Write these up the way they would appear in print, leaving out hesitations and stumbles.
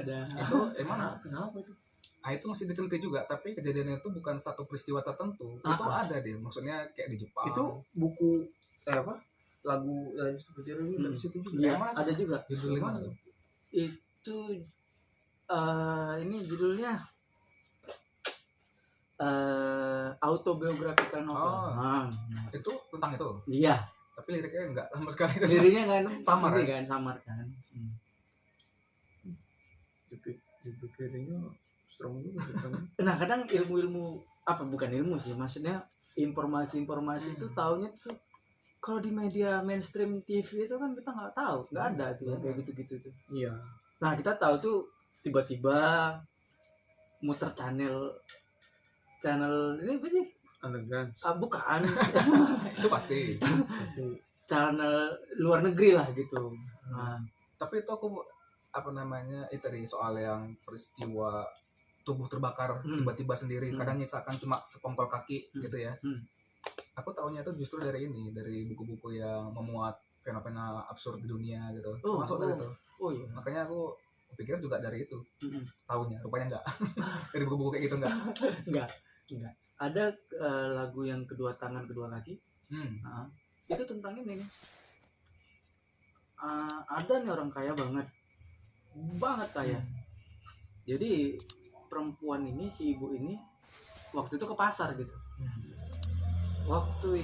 ada. Itu emang Kenapa itu? itu masih diteliti juga, tapi kejadiannya itu bukan satu peristiwa tertentu. Itu ada deh, maksudnya kayak di Jepang. Itu buku apa? Lagu seperti itu dari situ juga. Iya, Yang mana ada tuh? juga. Judulnya mana tuh? Itu ini judulnya autobiographical novel. Oh. Itu tentang itu. Iya. Tapi liriknya enggak sama sekali. Liriknya kan Samar, ini kan samar kan. Dipikirnya strong juga. Nah, kadang ilmu-ilmu apa bukan ilmu sih, maksudnya informasi-informasi itu taunya tuh kalau di media mainstream TV itu kan kita nggak tahu, nggak ada tuh yang kayak gitu-gitu tuh. Iya. Nah, kita tahu tuh tiba-tiba muter channel ini apa sih? Underground. Bukan. Itu pasti. Channel luar negeri lah gitu. Nah, Tapi itu aku itu tadi soal yang peristiwa tubuh terbakar tiba-tiba sendiri, kadang nyisakan cuma sepongkol kaki gitu ya. Aku tahunya itu justru dari buku-buku yang memuat fenomena absurd di dunia gitu. Masuk dari itu. Oh iya. Makanya aku pikir juga dari itu. Tahunya rupanya enggak. Dari buku-buku kayak gitu enggak. Ada lagu yang kedua tangan kedua kaki. Nah, itu tentang ini nih. Ada nih orang kaya banget kaya. Jadi perempuan ini, si ibu ini waktu itu ke pasar gitu. Waktu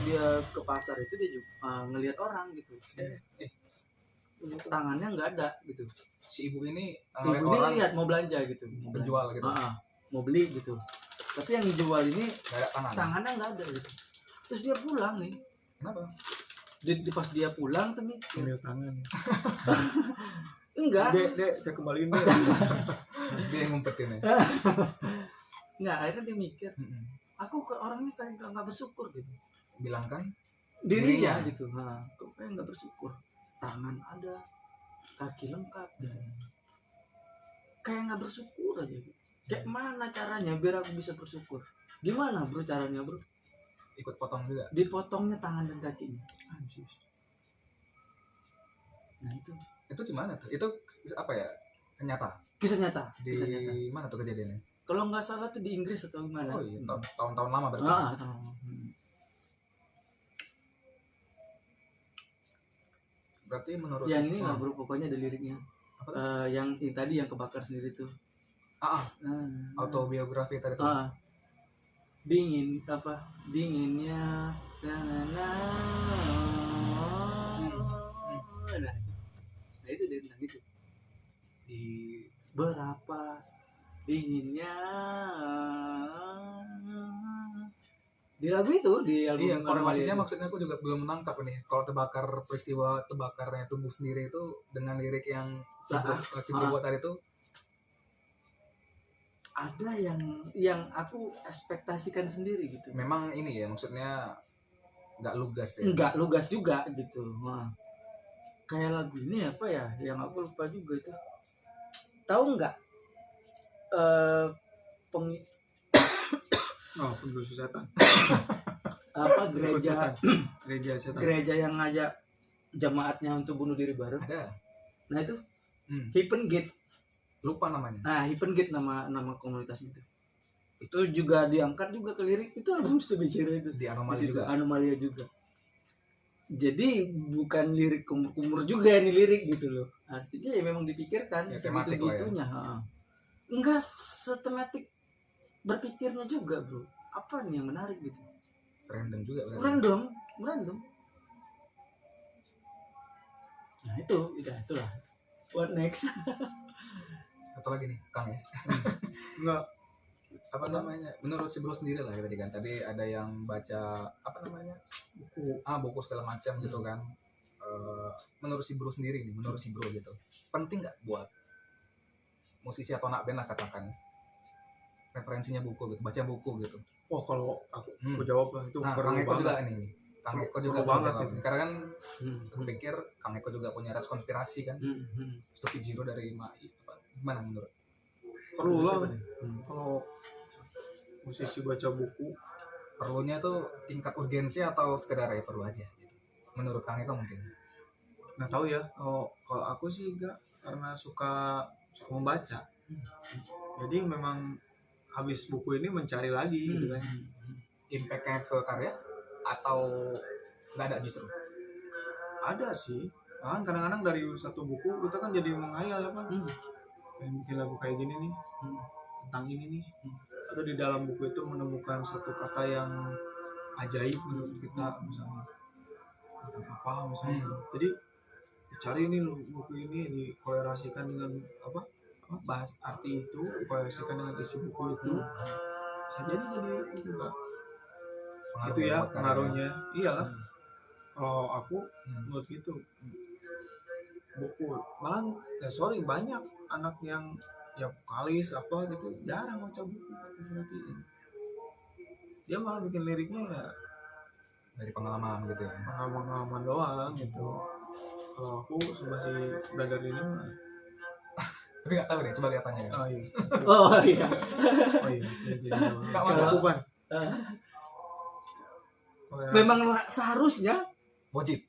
dia ke pasar itu dia juga ngelihat orang gitu. Tangannya nggak ada gitu. Si ibu ini Ibu ini lihat mau belanja gitu, penjual gitu. Mau beli gitu. Tapi yang dijual ini nggak ada tangan. Tangannya nggak ada gitu. Terus dia pulang nih. Kenapa? Jadi pas dia pulang tuh nih ambil tangan. Enggak. Dek, saya kembaliin deh. Dia yang ngumpetin ya. Enggak, akhirnya dia mikir, aku ke orang ini kayak nggak bersyukur gitu. Bilang kan dirinya gitu. Nah, kok kayak nggak bersyukur. Tangan ada, kaki lengkap gitu. Kayak nggak bersyukur aja gitu. Kayak mana caranya biar aku bisa bersyukur? Gimana bro caranya bro? Ikut potong juga. Dipotongnya tangan dan kakinya. Anjir. Nah itu di mana tuh? Itu apa ya? Kisah nyata. Di mana tuh kejadiannya? Kalau nggak salah tuh di Inggris atau gimana? Oh iya, tahun-tahun lama berarti. Berarti menurut yang ini nggak bro, pokoknya ada liriknya. Yang tadi yang kebakar sendiri tuh. Autobiografi tadi tuh. Dinginnya nah itu dia tentang itu. Di berapa dinginnya di lagu itu, di album. Iya, korelasinya maksudnya aku juga belum menangkap nih. Kalau peristiwa terbakarnya tubuh sendiri itu dengan lirik yang si buat tadi itu ada yang aku ekspektasikan sendiri gitu. Memang ini ya, maksudnya nggak lugas ya. Nggak lugas juga gitu. Kayak lagu ini apa ya, yang aku lupa juga itu. Tahu nggak? Pengurus setan. Apa gereja setan. Gereja yang ngajak jemaatnya untuk bunuh diri bareng. Ada. Nah itu Heaven Gate. Lupa namanya. Nah, Heaven Gate nama komunitas itu. Itu juga diangkat juga ke lirik. Itu album Stubicero itu. Di Anomalia juga. Anomalia juga. Jadi bukan lirik kumur-kumur juga ini lirik gitu loh. Artinya ya memang dipikirkan ya, segitu-gitunya. Ya. Enggak setematik berpikirnya juga, bro. Apa nih yang menarik gitu? Random juga. Random. Nah itulah. What next? Atau lagi nih, Kang ya? Enggak. Apa namanya? Menurut si bro sendiri lah ya tadi kan. Tadi ada yang baca buku segala macam gitu kan. Menurut si bro sendiri nih, menurut si bro gitu. Penting nggak buat musisi atau anak band lah katakan referensinya buku gitu, baca buku gitu? Kalau aku jawab lah itu Kang Eko juga ini. Kang Eko juga banget itu. Karena kan aku pikir Kang Eko juga punya ras konspirasi kan. Stupidjiro dari gimana menurut? Perlu lah. Kalau musisi baca buku, perlunya tuh tingkat urgensi atau sekedar perlu aja gitu. Menurut Kang Eko mungkin. Nggak tahu ya. Kalau aku sih enggak. karena suka membaca. Jadi memang habis buku ini mencari lagi gitu kan. Impact-nya ke karya atau nggak ada justru? Ada sih. Nah, kadang-kadang dari satu buku kita kan jadi menghayal ya Pak. Pengen bikin lagu kayak gini nih. Tentang ini nih. Atau di dalam buku itu menemukan satu kata yang ajaib menurut kita misalnya. Tentang apa misalnya. Jadi cari ini buku ini dikolerasikan dengan apa bahas arti itu, dikolerasikan dengan isi buku itu. Bisa jadi juga itu ya pengaruhnya. Iyalah. Kalau aku menurut itu buku malah banyak anak yang ya vokalis apa gitu jarang baca buku seperti ini. Dia malah bikin liriknya ya dari pengalaman gitu ya. Pengalaman doang gitu. Kalau aku masih belajar ini mah. Tapi nggak tahu deh, coba lihat tanya ya. Oh iya. Oh iya. Oh iya. Nggak masalah. Bukan. Memang seharusnya Wajib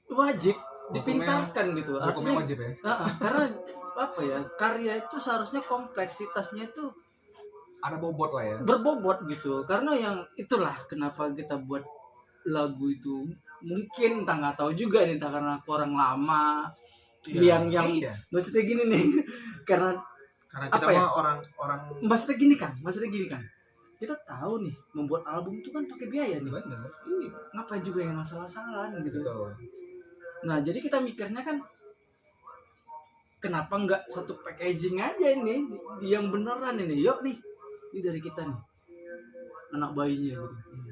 dipintarkan gitu. Hukumnya wajib ya. Karena apa ya, karya itu seharusnya kompleksitasnya itu Ada bobot lah ya. berbobot gitu. Karena yang itulah kenapa kita buat lagu itu mungkin entah nggak tahu juga nih, entah karena aku orang lama yang Iya. maksudnya gini nih karena kita apa ya? mah orang maksudnya gini kan kita tahu nih membuat album itu kan pakai biaya nih, Bener. ngapain juga yang masalah-masalahan gitu. Betul. Nah jadi kita mikirnya kan kenapa nggak satu packaging aja ini yang beneran ini, yuk nih ini dari kita nih anak bayinya gitu.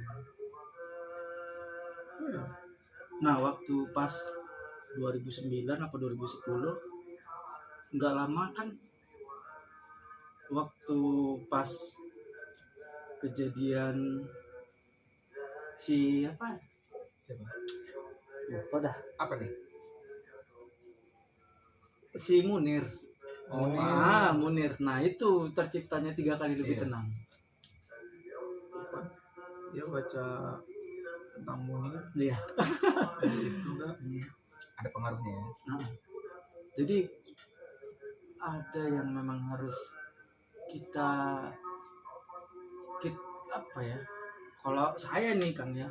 Nah waktu pas 2009 apa 2010 nggak lama kan, waktu pas kejadian si apa Siapa? lupa dah, Apa nih? si Munir. Munir. Munir. Nah itu terciptanya 3 kali lebih Iya. tenang. dia baca tentang Munir Iya. itu enggak Ada pengaruhnya ya. Nah, jadi ada yang memang harus kita apa ya, kalau saya nih Kang ya,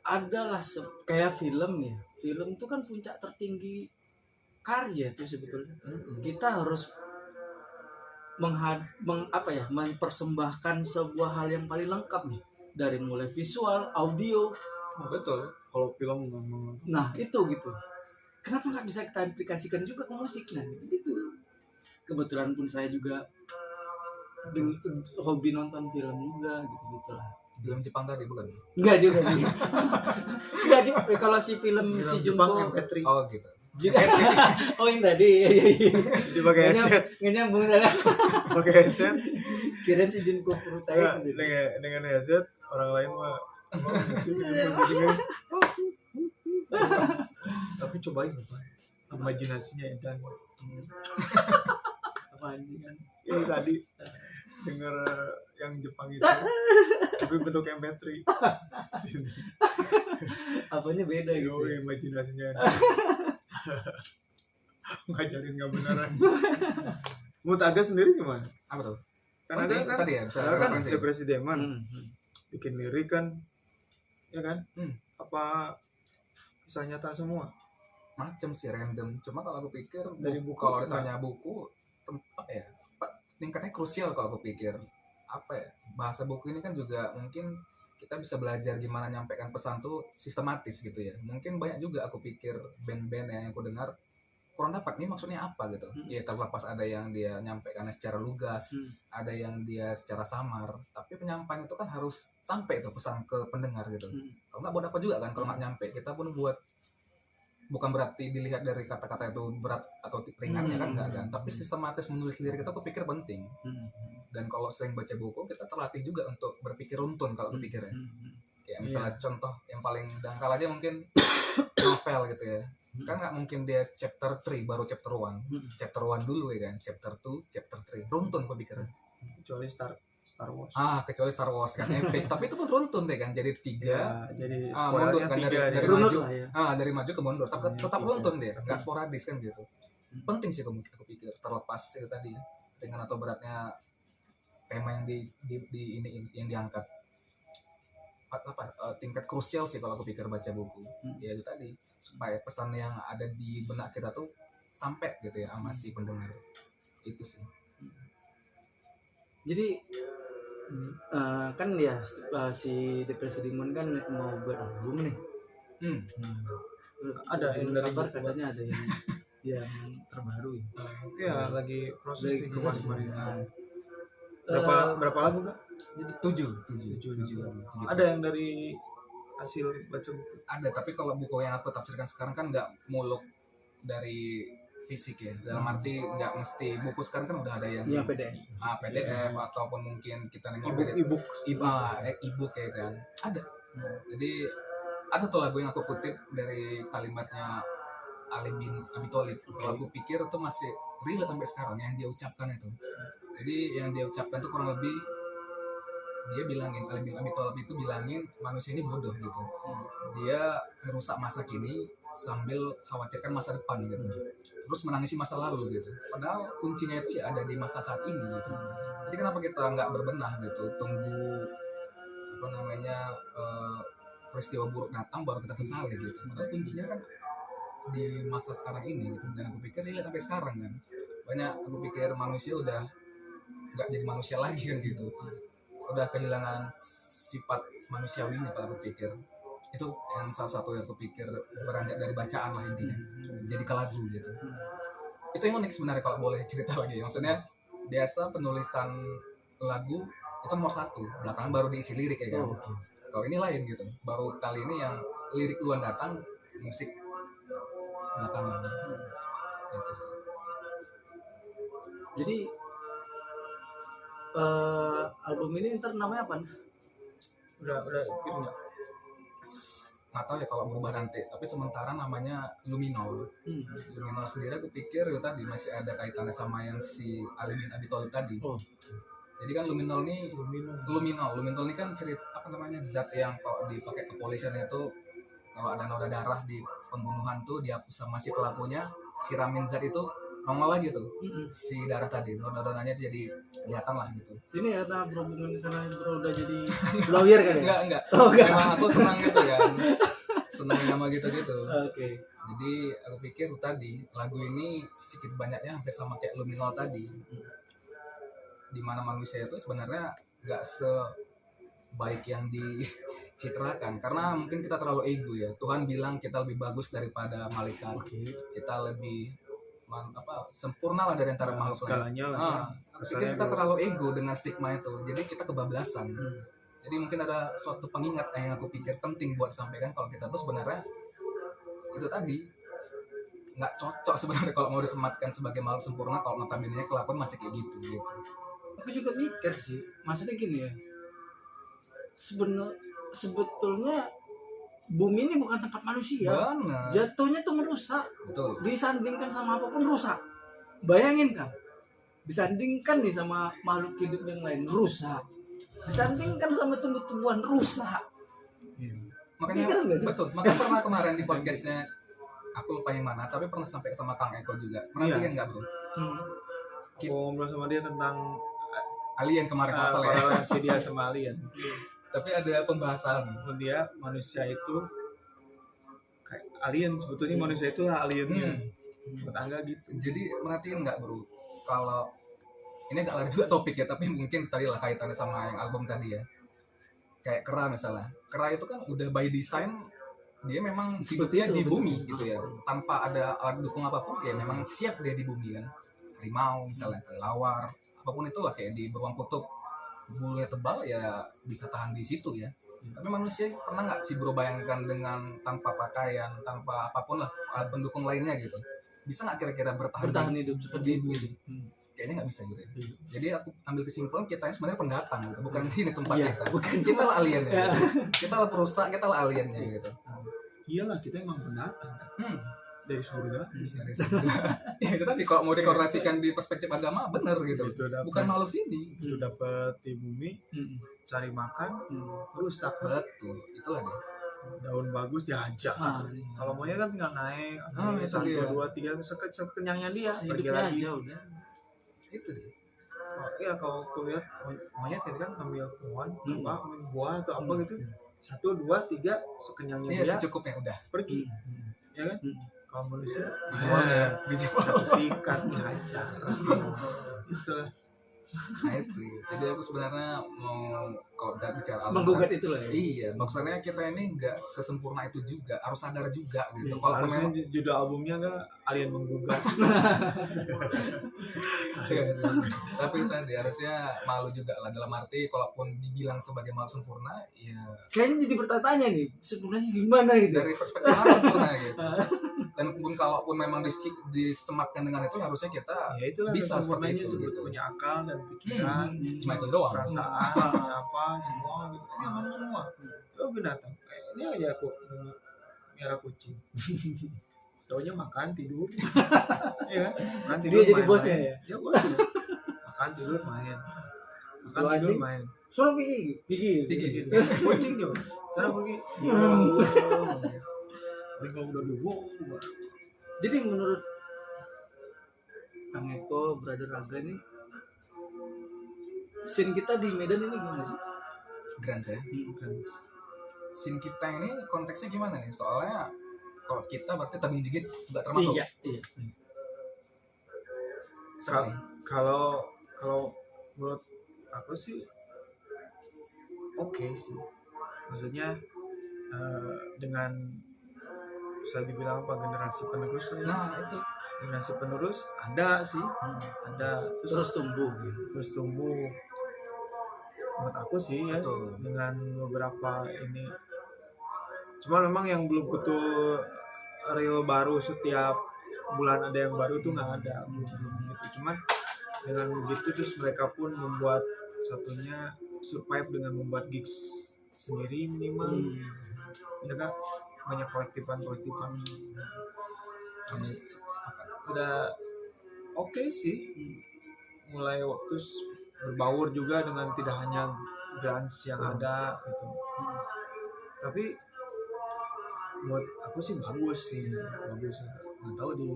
adalah kayak film ya, film itu kan puncak tertinggi karya itu sebetulnya. Kita harus mempersembahkan sebuah hal yang paling lengkap nih, dari mulai visual, audio. Betul. kalau film memang Nah itu gitu, kenapa nggak bisa kita aplikasikan juga ke musik? Nah gitu. Kebetulan pun saya juga hobi nonton film juga gitu lah. Film Jepang tadi bukan? Enggak juga sih. Enggak juga. Kalau si film si Junko. MP3 Oh gitu. Oh yang tadi. jadi pakai headset Nggak nyambung saya. pakai headset Kirain si Junko Furutai. Nah, dengan headset orang lain mah tapi cobain Pak. Imajinasinya edan. Apaan sih kan? Ini tadi denger yang Jepang itu tapi bentuk MP3 sini. Apanya beda gitu. Imajinasinya ngajarin nggak beneran. Menurut Aga sendiri gimana? Apa tuh? Karena Penting dia kan, tadi ya, bisa Aga kan referensi. depresi deman, Hmm. bikin lirik kan, ya kan? Hmm. Apa kisah nyata semua? Macem sih random. Cuma kalau aku pikir Dari buku, kalau ditanya buku apa ya? Tingkatnya krusial kalau aku pikir. Apa ya? Bahasa buku ini kan juga mungkin kita bisa belajar gimana nyampaikan pesan tuh sistematis gitu ya. Mungkin banyak juga aku pikir band-band yang aku dengar kurang dapat nih maksudnya apa gitu. Ya terlepas ada yang dia nyampaikannya secara lugas, ada yang dia secara samar, tapi penyampaian itu kan harus sampai tuh pesan ke pendengar gitu. Kalau nggak buat apa juga kan kalau nggak nyampe. Kita pun buat, bukan berarti dilihat dari kata-kata itu berat atau ringannya kan enggak kan, tapi sistematis menulis lirik itu aku pikir penting. Dan kalau sering baca buku kita terlatih juga untuk berpikir runtun kalau aku pikirnya. Kayak misalnya contoh yang paling dangkal aja mungkin novel gitu ya. Kan nggak mungkin dia chapter 3 baru chapter 1. Chapter 1 dulu ya kan, chapter 2, chapter 3. Runtun pemikiran. Kecuali Star Wars. Kecuali Star Wars kan epic, tapi itu pun runtun deh kan, jadi 3. Ya, jadi Mundur spoilernya kan 3 dari dia. Runut maju. lah ya. Dari maju ke mundur, tetap Tiga. runtun dia, nggak sporadis kan gitu. penting sih aku pikir, terlepas itu tadi ya, dengan atau beratnya tema yang di ini yang diangkat, tingkat krusial sih kalau aku pikir baca buku. Ya itu tadi, supaya pesan yang ada di benak kita tuh sampai gitu ya sama si pendengar. Itu sih. Jadi kan ya si Depresi Demon kan mau beralbum nih. Ada yang dari kabar buku. katanya ada yang terbaru ya. Iya, lagi proses Lagi nih proses kemarin. Nah, Berapa lagu Kak? Jadi tujuh. Ada yang dari hasil baca buku. Ada, tapi kalau buku yang aku tafsirkan sekarang kan nggak muluk dari fisik ya, dalam arti nggak mesti buku sekarang kan udah ada yang Iya, PDF. PDF ataupun mungkin kita nengok Ebook. ebook ya kan ada. Jadi ada tuh lagu yang aku kutip dari kalimatnya Ali bin Abi Thalib. Kalau aku pikir itu masih real sampai sekarang yang dia ucapkan itu. Jadi yang dia ucapkan itu kurang lebih dia bilangin, Ali bin Abi Thalib itu bilangin manusia ini bodoh gitu. Dia ngerusak masa kini sambil khawatirkan masa depan gitu. Terus menangisi masa lalu gitu. Padahal kuncinya itu ya ada di masa saat ini gitu. Jadi kenapa kita nggak berbenah gitu, tunggu peristiwa buruk datang baru kita sesali gitu. Padahal kuncinya kan di masa sekarang ini gitu. Dan aku pikir lihat sampai sekarang kan banyak, aku pikir manusia udah nggak jadi manusia lagi kan gitu, udah kehilangan sifat manusiawinya. Kalau aku pikir itu yang salah satu yang aku pikir beranjak dari bacaan lah intinya jadi ke lagu gitu. Itu yang unik sebenarnya kalau boleh cerita lagi. Maksudnya biasa penulisan lagu itu nomor satu, belakangan baru diisi lirik ya kan. Kalau ini lain gitu, baru kali ini yang lirik duluan datang, musik belakangan. Itu sih. Jadi album ini ntar namanya apa? Udah bikin nggak? Nggak tahu ya kalau berubah nanti, tapi sementara namanya Luminol. Luminol sendiri aku pikir ya tadi masih ada kaitannya sama yang si Ali bin Abi Thalib tadi. Jadi kan Luminol ini kan cerita zat yang kalau dipakai kepolisian itu kalau ada noda darah di pembunuhan tuh dihapus sama si pelakunya, siramin zat itu nongol lagi tuh si darah tadi, noda-nodanya jadi kelihatan lah gitu. Ini karena berhubungan karena bro udah jadi lawyer kan ya? Enggak. Enggak. Memang aku senang gitu kan. Senang sama gitu-gitu. Oke. Jadi aku pikir tadi lagu ini sedikit banyaknya hampir sama kayak Luminol tadi. Di mana manusia itu sebenarnya enggak sebaik yang dicitrakan, karena mungkin kita terlalu ego ya. Tuhan bilang kita lebih bagus daripada malaikat. Kita lebih sempurna lah dari antara makhluk segalanya lah. Pikir kita terlalu ego dengan stigma itu, jadi kita kebablasan. Jadi mungkin ada suatu pengingat yang aku pikir penting buat sampaikan kalau kita tuh sebenarnya itu tadi nggak cocok sebenarnya kalau mau disematkan sebagai makhluk sempurna kalau notabene kelakuan masih kayak gitu. Aku juga mikir sih, maksudnya gini ya. Sebetulnya bumi ini bukan tempat manusia. Benar. Jatuhnya tuh merusak. Betul. Disandingkan sama apapun rusak. Bayangin kan, disandingkan nih sama makhluk hidup yang lain rusak. Disandingkan sama tumbuh-tumbuhan rusak. Makanya betul. Makanya pernah kemarin di podcastnya aku lupa yang mana, tapi pernah sampai sama Kang Eko juga. Perhatikan nggak bro? Aku ngobrol sama dia tentang alien kemarin masalah korelasi dia sama alien. Tapi ada pembahasan dia manusia itu kayak alien, sebetulnya manusia itu lah aliennya. Tetangga gitu. Jadi merhatiin nggak bro, kalau ini agak lari juga topik ya, tapi mungkin tadi lah kaitannya sama yang album tadi ya. Kayak kera misalnya, kera itu kan udah by design dia memang hidupnya di bumi gitu ya, tanpa ada alat dukung apapun ya memang siap dia di bumi kan. Harimau misalnya, kelelawar, apapun itulah kayak di beruang kutub, bulunya tebal ya bisa tahan di situ ya. Tapi manusia pernah nggak sih bro bayangkan dengan tanpa pakaian, tanpa apapun lah alat pendukung lainnya gitu, bisa nggak kira-kira bertahan hidup seperti itu? Kayaknya nggak bisa gitu ya. Jadi aku ambil kesimpulan kita ini sebenarnya pendatang gitu, bukan ini tempat kita. Bukan kita lah aliennya. Gitu. Kita lah perusak, kita lah aliennya gitu. Iyalah, kita emang pendatang kan. Dari surga. Ya itu tadi kalau mau dikorelasikan di perspektif agama benar gitu. Bukan makhluk sini. Itu dapat di bumi, cari makan, rusak. Betul, itulah dia. daun bagus dihajar. Iya. Kalau maunya kan tinggal naik, itu satu dia. dua tiga sekenyangnya dia pergi Hidupnya lagi. aja udah. Itu dia. Iya kalau aku lihat monyet itu kan ngambil pohon, apa, ambil buah atau apa gitu, Hmm. 1, 2, 3 sekenyangnya Iya, dia secukupnya udah. pergi, Hmm. ya kan? Hmm. Kalau manusia Dijual ya, dijual. satu sikat dihajar. Itulah. Nah itu. Jadi aku sebenarnya mau kalau kita bicara album Menggugat itu lah ya. Iya, maksudnya kita ini nggak sesempurna itu juga, harus sadar juga gitu. Iya, Kalau Harusnya memang judul albumnya kan Alien Menggugat. tapi tadi harusnya malu juga lah, dalam arti kalaupun dibilang sebagai malu sempurna, ya Kayaknya jadi bertanya nih, sebenarnya gimana gitu. dari perspektif mana sempurna gitu. Dan pun kalaupun memang disematkan dengan itu, harusnya kita Ya itulah bisa sempurnanya seperti itu, sebetulnya gitu. punya akal dan pikiran, Cuma itu doang. perasaan, punya apa semua gitu. Ini aman semua. Itu binatang. Ini aja aku merah kucing. Taunya makan tidur. Iya kan? Makan tidur. Dia jadi main, bosnya main. ya? Ya bosnya. Makan tidur main. Makan Lu tidur anjing? main. Suruh gigi. Gigi. Kucing juga. Sana pergi. Tapi kalau udah di wow. Jadi menurut Kang Eko, Brother Raga nih, scene kita di Medan ini gimana sih? Grand ya. Bukan. Scene kita ini konteksnya gimana nih? Soalnya kalau kita berarti tabing jigit nggak termasuk. Iya. Sekali. Kalau menurut aku sih oke sih, maksudnya dengan bisa dibilang apa generasi penerus ya. Nah itu. Generasi penerus ada sih, ada Terus tumbuh. terus tumbuh. Menurut aku sih ya, Betul. dengan beberapa ini, cuma memang yang belum betul real baru, setiap bulan ada yang baru tuh nggak ada, belum gitu. Cuman dengan begitu terus mereka pun membuat satunya survive dengan membuat gigs sendiri minimal, ya kan, banyak kolektifan udah oke sih, mulai waktu berbaur juga dengan tidak hanya grunge yang ada gitu, tapi buat aku sih bagus ya. Nggak tahu di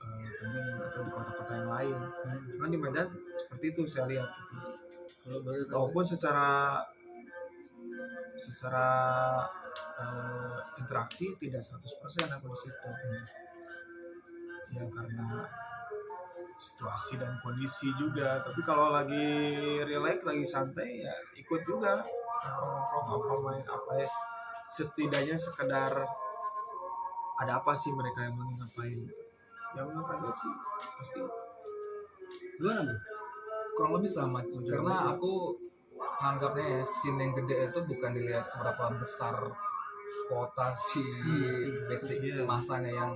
Tebing atau di kota-kota yang lain, cuman di Medan seperti itu saya lihat gitu. Kalau Brother Raga, Walaupun secara interaksi tidak 100% aku di situ. Ya karena situasi dan kondisi juga. Tapi kalau lagi relax, lagi santai ya ikut juga nongkrong apa main apa ya. Setidaknya sekedar ada apa sih mereka yang lagi ngapain. Yang menurut aku sih pasti gimana Bu? Kurang lebih sama. Karena aku anggapnya ya, scene yang gede itu bukan dilihat seberapa besar kuota si basic Iya. masanya yang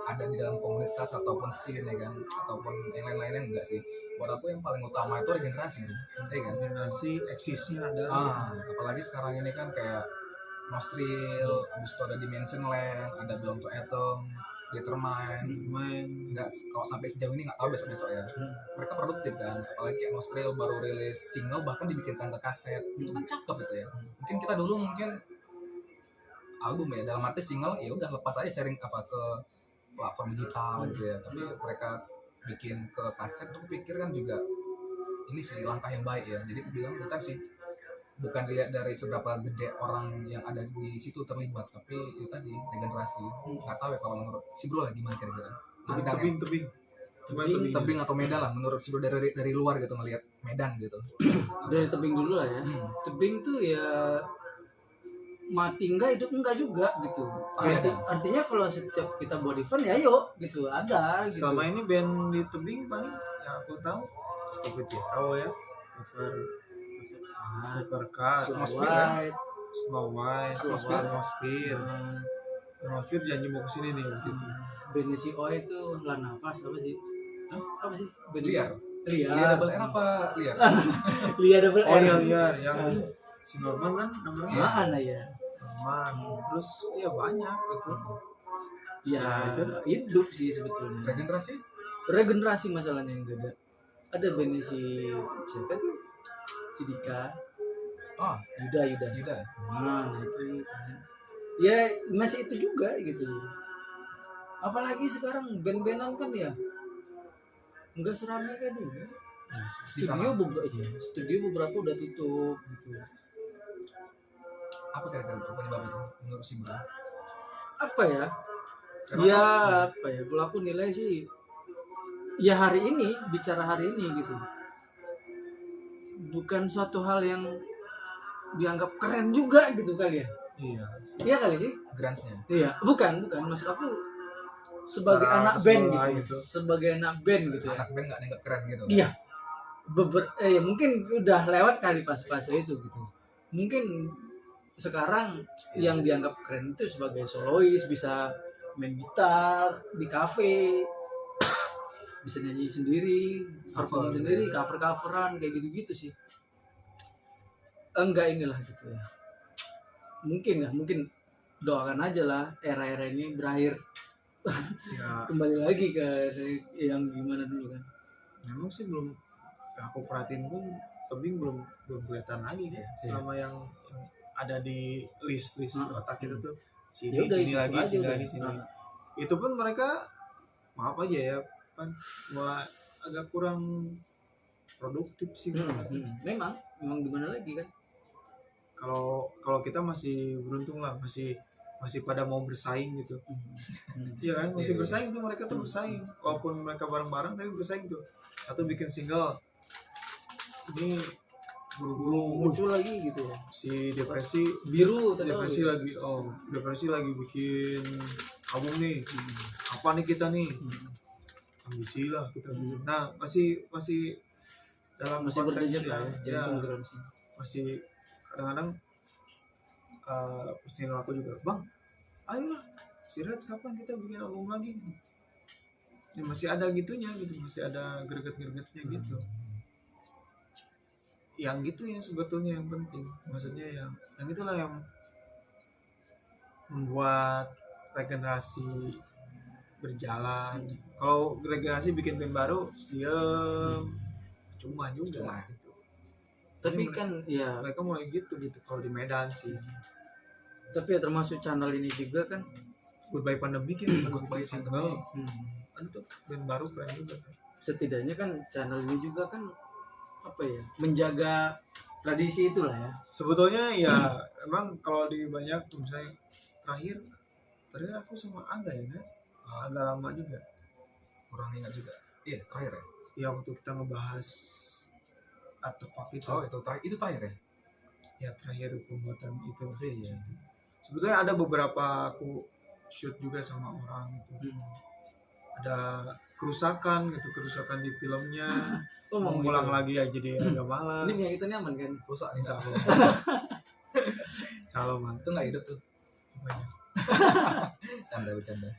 ada di dalam komunitas ataupun scene ya kan, ataupun yang lain-lainnya enggak sih. Buat aku yang paling utama itu regenerasi bro. Ya kan? kombinasi eksisnya ada. Apalagi sekarang ini kan kayak Nostril, abis itu ada Dimension Land, ada Belong to Atom, Determine. main Nggak, kalau sampai sejauh ini nggak tahu besok-besok ya. Mereka produktif kan, apalagi kayak Nostril baru rilis single bahkan dibikinkan ke kaset, itu kan cakep itu ya. Mungkin kita dulu mungkin album ya, dalam arti single ya udah lepas aja sharing apa ke platform digital gitu ya. Tapi mereka bikin ke kaset tuh pikir kan juga ini sih langkah yang baik ya. Jadi aku bilang kita sih bukan dilihat dari seberapa gede orang yang ada di situ terlibat, tapi itu tadi regenerasi. Nggak tahu ya kalau menurut si bro lah gimana kira-kira. tebing cuma Tebing atau Medan lah menurut si bro dari luar gitu ngelihat Medan gitu. Dari tebing dulu lah ya. Tebing tuh ya mati enggak, hidup enggak juga gitu. Artinya kalau setiap kita buat event ya yuk gitu, ada gitu. selama ini band di tebing paling yang aku tahu Stupid Hero ya, Uppercut, Snow White, Atmosphere, janji mau kesini nih waktu itu. bandnya si O itu Lan Nafas apa sih? Apa sih? Band Liar. Liar. Liar double R apa liar? Liar double Oh R. iya, yang si Norman kan namanya. Mana ya? Norman. Terus ya banyak gitu. Ya, Nah, itu hidup sih sebetulnya. Regenerasi? Regenerasi masalahnya yang beda. Ada bandnya si siapa tuh? Si Dika. Oh, Yuda. Yuda. Nah itu ya masih itu juga gitu. Apalagi sekarang band-bandan kan ya nggak seramai kayak dulu. Di sana. Studio beberapa udah tutup gitu. Apa kira-kira penyebab itu menurut si Bro? Apa ya? Kenapa? Ya apa ya? Kalau aku nilai sih ya hari ini bicara hari ini gitu. Bukan suatu hal yang dianggap keren juga gitu kali ya. Iya. Iya kali sih. Grunge-nya. Iya, bukan. Maksud aku sebagai Secara anak band keseluruhan gitu. gitu. Sebagai anak band gitu ya. Anak band nggak dianggap keren gitu. Iya. Ya mungkin udah lewat kali fase-fase itu gitu. Mungkin sekarang yang dianggap keren itu sebagai solois, bisa main gitar di kafe, bisa nyanyi sendiri, perform Cover, sendiri, ya. cover-coveran kayak gitu-gitu sih. Enggak inilah gitu ya. Mungkin doakan aja lah era-era ini berakhir, Ya, kembali lagi ke yang gimana dulu kan. memang sih belum aku perhatiin pun tebing belum kelihatan lagi Iya, selama yang ada di list otak itu tuh Ya sini udah, sini gitu lagi aja sini udah. lagi sini. Nah, Itu pun mereka maaf aja ya kan agak kurang produktif sih. memang gimana lagi kan. Kalau kita masih beruntung lah, masih pada mau bersaing gitu. Iya kan, masih Iya. bersaing tuh, mereka tuh bersaing walaupun mereka bareng-bareng tapi bersaing tuh. Atau bikin single ini buru-buru Muncul lagi gitu ya. si depresi Biru atau depresi lagi bikin album nih. Apa nih kita nih, ambisi lah kita bikin. Nah masih dalam masih konteks berdenyut lah ya, jantung grunge. masih kadang-kadang posting aku juga, bang ayolah Siraj kapan kita bikin album lagi. Ya, masih ada gitunya gitu, masih ada greget-gregetnya gitu. Yang gitu yang sebetulnya yang penting, maksudnya yang itulah yang membuat regenerasi berjalan. Kalau regenerasi bikin band baru diem cuma juga gitu. Tapi Jadi kan ya, mereka mulai gitu kalau di Medan sih. tapi ya termasuk channel ini juga kan. Goodbye Pandemic ya, Goodbye bikin Pandemic. single. Ada tuh band baru keren juga. Setidaknya kan channel ini juga kan apa ya, menjaga tradisi itulah ya. Sebetulnya ya emang kalau di banyak tuh misalnya terakhir aku sama Angga ya kan? Agak lama juga. Kurang ingat juga. Iya, terakhir ya. Ya waktu kita ngebahas artefak itu. Oh, itu terakhir ya. Ya terakhir pembuatan itu. Iya. Sebetulnya ada beberapa aku shoot juga sama orang gitu. Ada kerusakan di filmnya. Mau pulang lagi ya jadi agak malas. Ini yang itu nyaman kan? Rusak nih sama. Salah man. Itu nggak hidup tuh. Banyak. Bercanda.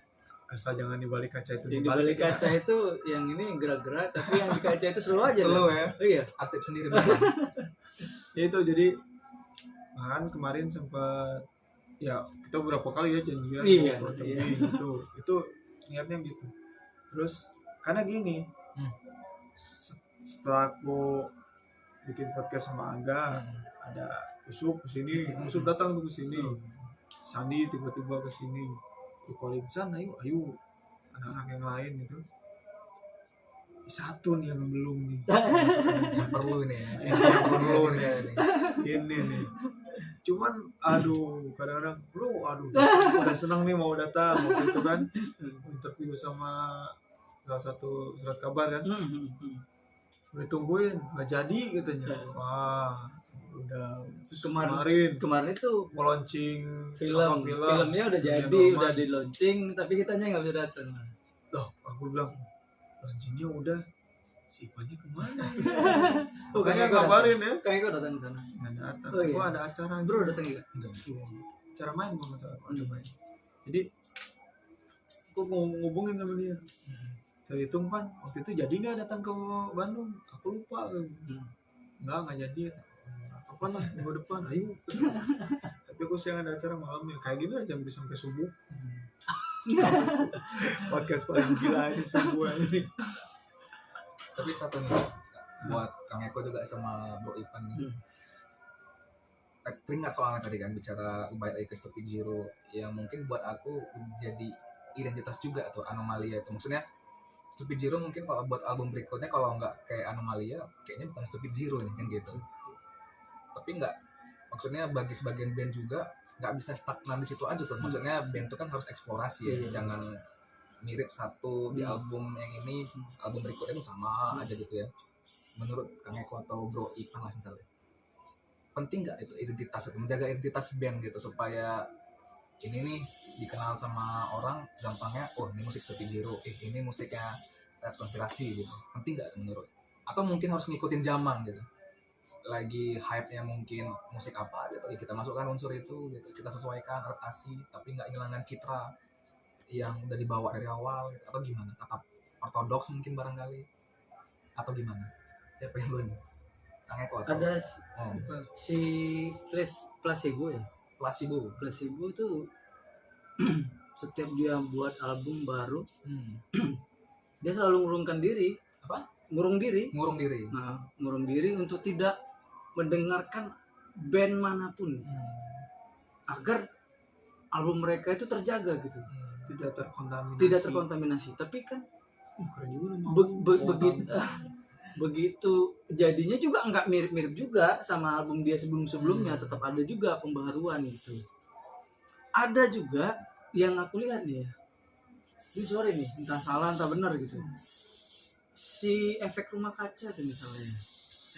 Asal jangan dibalik kaca itu. Yang dibalik kaca itu yang ini gerak-gerak, tapi yang di kaca itu slow aja. Slow kan? ya. Iya. Aktif sendiri. Ya itu jadi bahkan kemarin sempat ya kita beberapa kali ya janjian Iya, mau iya. itu niatnya gitu. Terus karena gini, setelah aku bikin podcast sama Angga, ada Usuk kesini, Usuk datang tuh kesini, Sandi tiba-tiba kesini, calling San, ayo anak-anak yang lain gitu. Satu nih yang belum nih. Yang perlu ini ya. Yang perlu nih. Ini nih. Cuman aduh kadang-kadang bro udah senang nih mau datang waktu itu kan interview sama salah satu surat kabar kan, udah tungguin nggak jadi katanya. Wah udah. Terus kemarin itu mau launching filmnya udah jadi, Norman. udah di launching, tapi kitanya nggak bisa datang. Loh aku bilang launchingnya udah, si Panji kemana Oh, kayaknya kabarin ya. Kayaknya kau datang ke sana. Nggak datang. Oh, iya. Gua ada acara Bro datang juga. cara main kalau nggak salah ada main. Jadi aku mau ngubungin sama dia. Terhitung Pan, waktu itu jadi nggak datang ke Bandung? Aku lupa. Nggak jadi. Kapan lah minggu depan? Ayo. Tapi aku siang ada acara malamnya. Kayak gini aja sampai subuh. Podcast paling gila ini semua ini. Tapi satu nih buat Kang Eko juga sama Bro Ipan nih. teringat soalnya tadi kan bicara balik lagi ke Stupid Zero yang mungkin buat aku jadi identitas juga atau Anomalia itu. Maksudnya Stupid Zero mungkin kalau buat album berikutnya kalau nggak kayak Anomalia kayaknya bukan Stupid Zero nih kan gitu. Tapi nggak, maksudnya bagi sebagian band juga nggak bisa stagnan di situ aja tuh. Maksudnya band itu kan harus eksplorasi ya, jangan mirip satu di album yang ini, album berikutnya itu sama aja gitu ya. Menurut Kang Eko atau Bro Ipan lah misalnya, penting nggak itu identitas, itu menjaga identitas band gitu supaya ini nih dikenal sama orang gampangnya, oh ini musik Stupid Zero, ini musiknya Red Konspirasi gitu. Penting nggak menurut? Atau mungkin harus ngikutin zaman gitu, lagi hype-nya mungkin musik apa gitu ya kita masukkan unsur itu gitu, kita sesuaikan adaptasi tapi nggak hilangkan citra yang udah dibawa dari awal gitu. Atau gimana, tetap ortodoks mungkin barangkali atau gimana? Siapa yang duluan? Kang Eko atau? Ada Oh, si Placebo ya. Placebo. Placebo tuh setiap dia buat album baru dia selalu ngurungkan diri. Apa? Ngurung diri. Ngurung diri. Nah, ngurung diri untuk tidak mendengarkan band manapun agar album mereka itu terjaga gitu, tidak terkontaminasi. Tapi kan keren juga lu begitu jadinya juga nggak mirip-mirip juga sama album dia sebelum-sebelumnya, tetap ada juga pembaharuan gitu. Ada juga yang aku lihat nih ya, ini sorry nih entah salah entah benar gitu, si Efek Rumah Kaca tuh misalnya,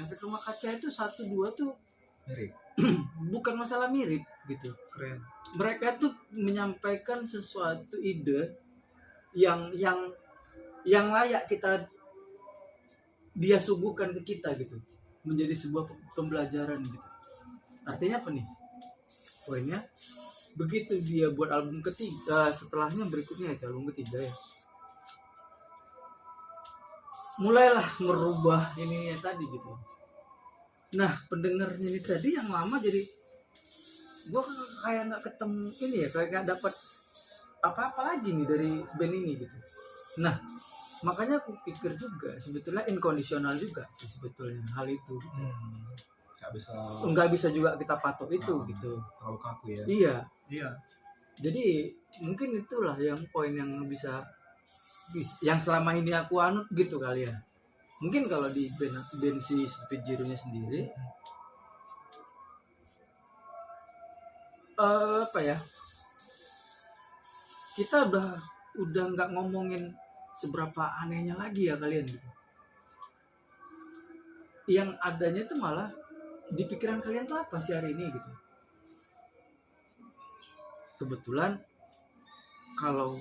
Efek Rumah Kaca itu 1-2 tuh Mirip. bukan masalah mirip gitu, keren. mereka tuh menyampaikan sesuatu ide yang layak dia suguhkan ke kita gitu, menjadi sebuah pembelajaran gitu. Artinya apa nih poinnya? Begitu dia buat album ketiga, setelahnya berikutnya itu album ketiga ya, mulailah merubah ini tadi gitu. Nah pendengarnya ini tadi yang lama jadi gue kayak nggak ketemu ini ya, kayak nggak dapat apa-apa lagi nih dari band ini gitu. Nah makanya aku pikir juga sebetulnya inkondisional juga sih sebetulnya hal itu gitu. nggak bisa juga kita patok itu gitu, terlalu kaku ya. Iya jadi mungkin itulah yang poin yang bisa yang selama ini aku anut gitu kali ya. Mungkin kalau di band si Stupid Zero-nya sendiri apa ya, kita udah nggak ngomongin seberapa anehnya lagi ya kalian gitu. Yang adanya itu malah di pikiran kalian tuh apa sih hari ini gitu. Kebetulan kalau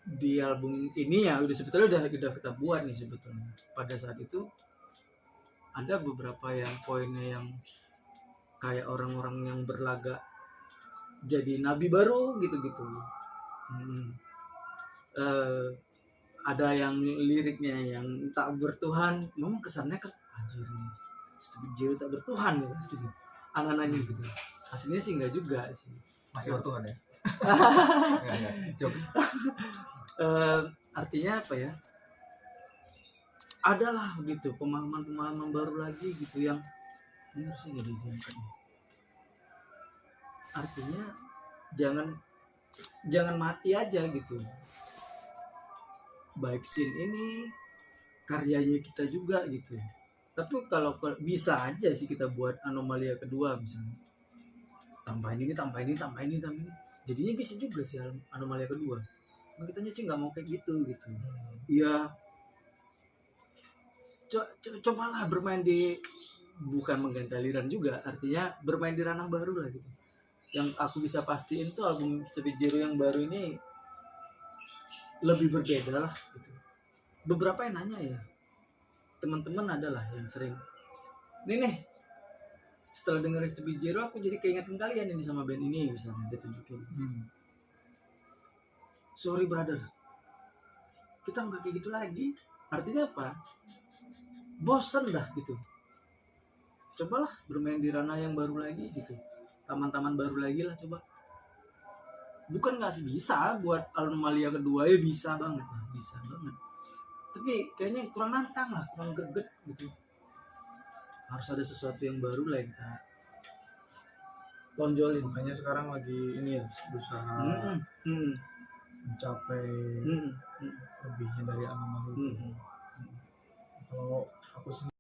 di album ini ya udah sebetulnya udah kita buat nih sebetulnya. Pada saat itu ada beberapa yang poinnya yang kayak orang-orang yang berlagak jadi nabi baru gitu-gitu. Ada yang liriknya yang tak bertuhan, memang kesannya kan anjir nih Stupid Zero tak bertuhan ya pasti anak-anaknya gitu. Aslinya sih enggak juga sih, Masih bertuhan ya. Jokes. Artinya apa ya, adalah gitu pemahaman baru lagi gitu yang ini harusnya jadi diangkat. Artinya jangan mati aja gitu, baik scene ini karyanya kita juga gitu. Tapi kalau bisa aja sih kita buat Anomalia kedua misalnya, tambahin ini jadinya bisa juga sih Anomalia kedua. Nah, kitanya sih nggak mau kayak gitu ya. Cobalah bermain di, bukan mengganti aliran juga, artinya bermain di ranah baru lah gitu. Yang aku bisa pastiin tuh album Stupid Zero yang baru ini lebih berbeda lah gitu. Beberapa yang nanya ya, teman-teman adalah yang sering nih setelah dengerin Stupid Zero aku jadi keingetan kalian ini sama band ini misalnya, dia tunjukin sorry brother, kita nggak kayak gitu lagi. Artinya apa? Bosen dah gitu. Cobalah bermain di ranah yang baru lagi gitu, taman-taman baru lagi lah coba. Bukan nggak sih bisa buat Anomalia kedua ya, bisa banget. Tapi kayaknya kurang nantang lah, kurang greget gitu. Harus ada sesuatu yang baru lah yang kita tonjolin. Makanya sekarang lagi ini ya berusaha mencapai lebihnya dari anomali itu. Kalau aku sendiri